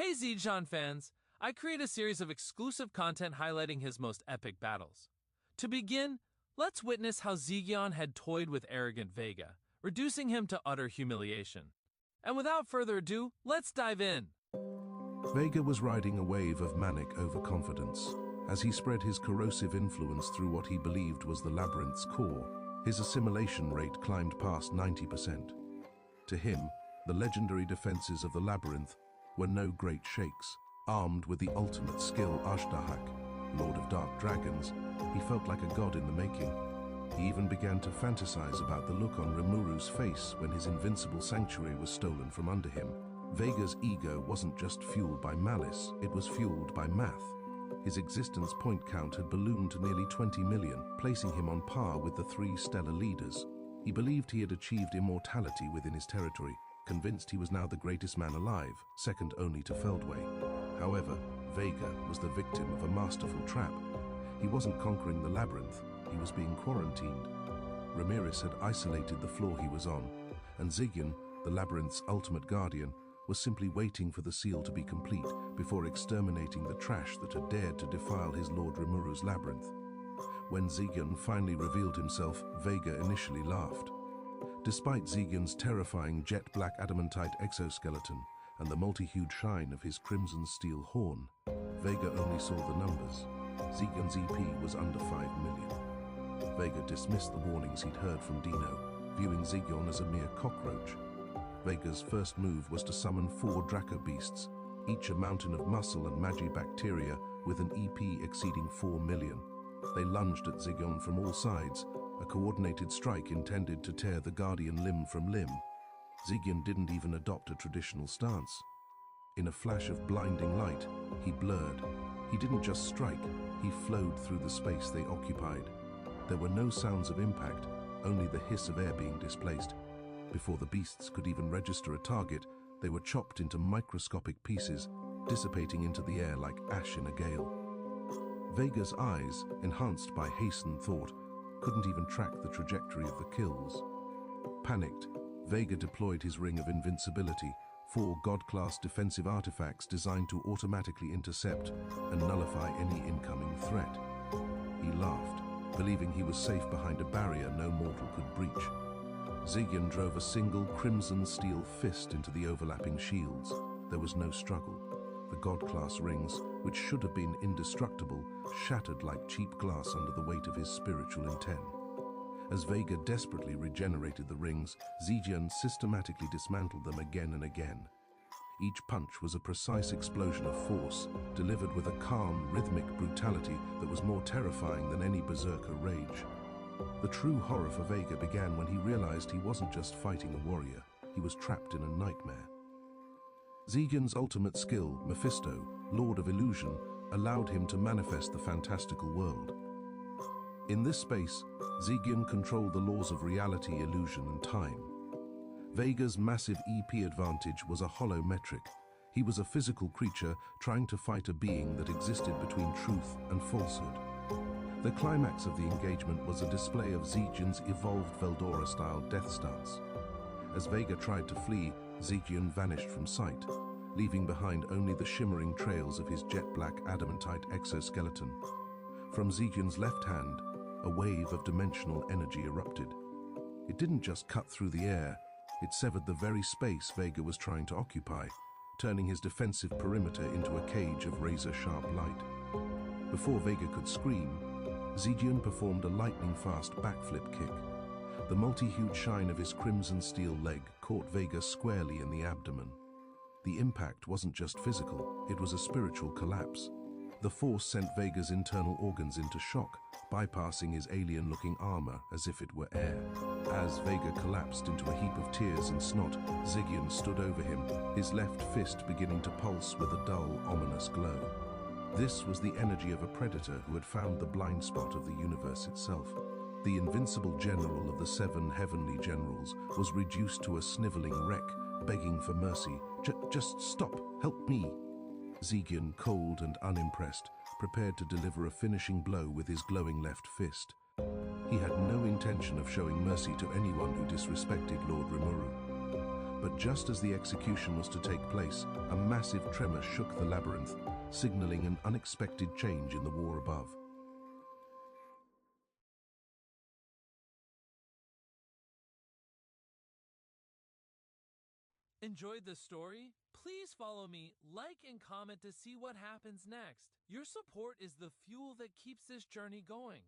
Hey Zegion fans! I create a series of exclusive content highlighting his most epic battles. To begin, let's witness how Zegion had toyed with arrogant Vega, reducing him to utter humiliation. And without further ado, let's dive in! Vega was riding a wave of manic overconfidence. As he spread his corrosive influence through what he believed was the Labyrinth's core, his assimilation rate climbed past 90%. To him, the legendary defenses of the Labyrinth were no great shakes. Armed with the ultimate skill Azhdahak, Lord of Dark Dragons, he felt like a god in the making. He even began to fantasize about the look on Ramiris' face when his invincible sanctuary was stolen from under him. Vega's ego wasn't just fueled by malice, it was fueled by math. His existence point count had ballooned to nearly 20 million, placing him on par with the three stellar leaders. He believed he had achieved immortality within his territory, convinced he was now the greatest man alive, second only to Feldway. However, Vega was the victim of a masterful trap. He wasn't conquering the Labyrinth, he was being quarantined. Ramiris had isolated the floor he was on, and Zegion, the Labyrinth's ultimate guardian, was simply waiting for the seal to be complete before exterminating the trash that had dared to defile his Lord Ramiris' Labyrinth. When Zegion finally revealed himself, Vega initially laughed. Despite Zegion's terrifying jet-black adamantite exoskeleton and the multi-hued shine of his crimson steel horn, Vega only saw the numbers. Zegion's EP was under 5 million. Vega dismissed the warnings he'd heard from Dino, viewing Zegion as a mere cockroach. Vega's first move was to summon 4 Dracobeasts, each a mountain of muscle and magibacteria with an EP exceeding 4 million. They lunged at Zegion from all sides, a coordinated strike intended to tear the Guardian limb from limb. Zegion didn't even adopt a traditional stance. In a flash of blinding light, he blurred. He didn't just strike, he flowed through the space they occupied. There were no sounds of impact, only the hiss of air being displaced. Before the beasts could even register a target, they were chopped into microscopic pieces, dissipating into the air like ash in a gale. Vega's eyes, enhanced by hastened thought, couldn't even track the trajectory of the kills. Panicked, Vega deployed his ring of invincibility, 4 god-class defensive artifacts designed to automatically intercept and nullify any incoming threat. He laughed, believing he was safe behind a barrier no mortal could breach. Zegion drove a single crimson steel fist into the overlapping shields. There was no struggle. The god-class rings, which should have been indestructible, shattered like cheap glass under the weight of his spiritual intent. As Vega desperately regenerated the rings, Zegion systematically dismantled them again and again. Each punch was a precise explosion of force, delivered with a calm, rhythmic brutality that was more terrifying than any berserker rage. The true horror for Vega began when he realized he wasn't just fighting a warrior, he was trapped in a nightmare. Zegion's ultimate skill, Mephisto, Lord of Illusion, allowed him to manifest the fantastical world. In this space, Zegion controlled the laws of reality, illusion, and time. Vega's massive EP advantage was a hollow metric. He was a physical creature trying to fight a being that existed between truth and falsehood. The climax of the engagement was a display of Zegion's evolved Veldora-style death stance. As Vega tried to flee, Zegion vanished from sight, leaving behind only the shimmering trails of his jet-black adamantite exoskeleton. From Zegion's left hand, a wave of dimensional energy erupted. It didn't just cut through the air, it severed the very space Vega was trying to occupy, turning his defensive perimeter into a cage of razor-sharp light. Before Vega could scream, Zegion performed a lightning-fast backflip kick. The multi-hued shine of his crimson steel leg caught Vega squarely in the abdomen. The impact wasn't just physical, it was a spiritual collapse. The force sent Vega's internal organs into shock, bypassing his alien-looking armor as if it were air. As Vega collapsed into a heap of tears and snot, Zegion stood over him, his left fist beginning to pulse with a dull, ominous glow. This was the energy of a predator who had found the blind spot of the universe itself. The invincible general of the 7 heavenly generals was reduced to a sniveling wreck, begging for mercy. Just stop, help me. Zegion, cold and unimpressed, prepared to deliver a finishing blow with his glowing left fist. He had no intention of showing mercy to anyone who disrespected Lord Rimuru. But just as the execution was to take place, a massive tremor shook the labyrinth, signaling an unexpected change in the war above. Enjoyed the story? Please follow me, like and comment to see what happens next. Your support is the fuel that keeps this journey going.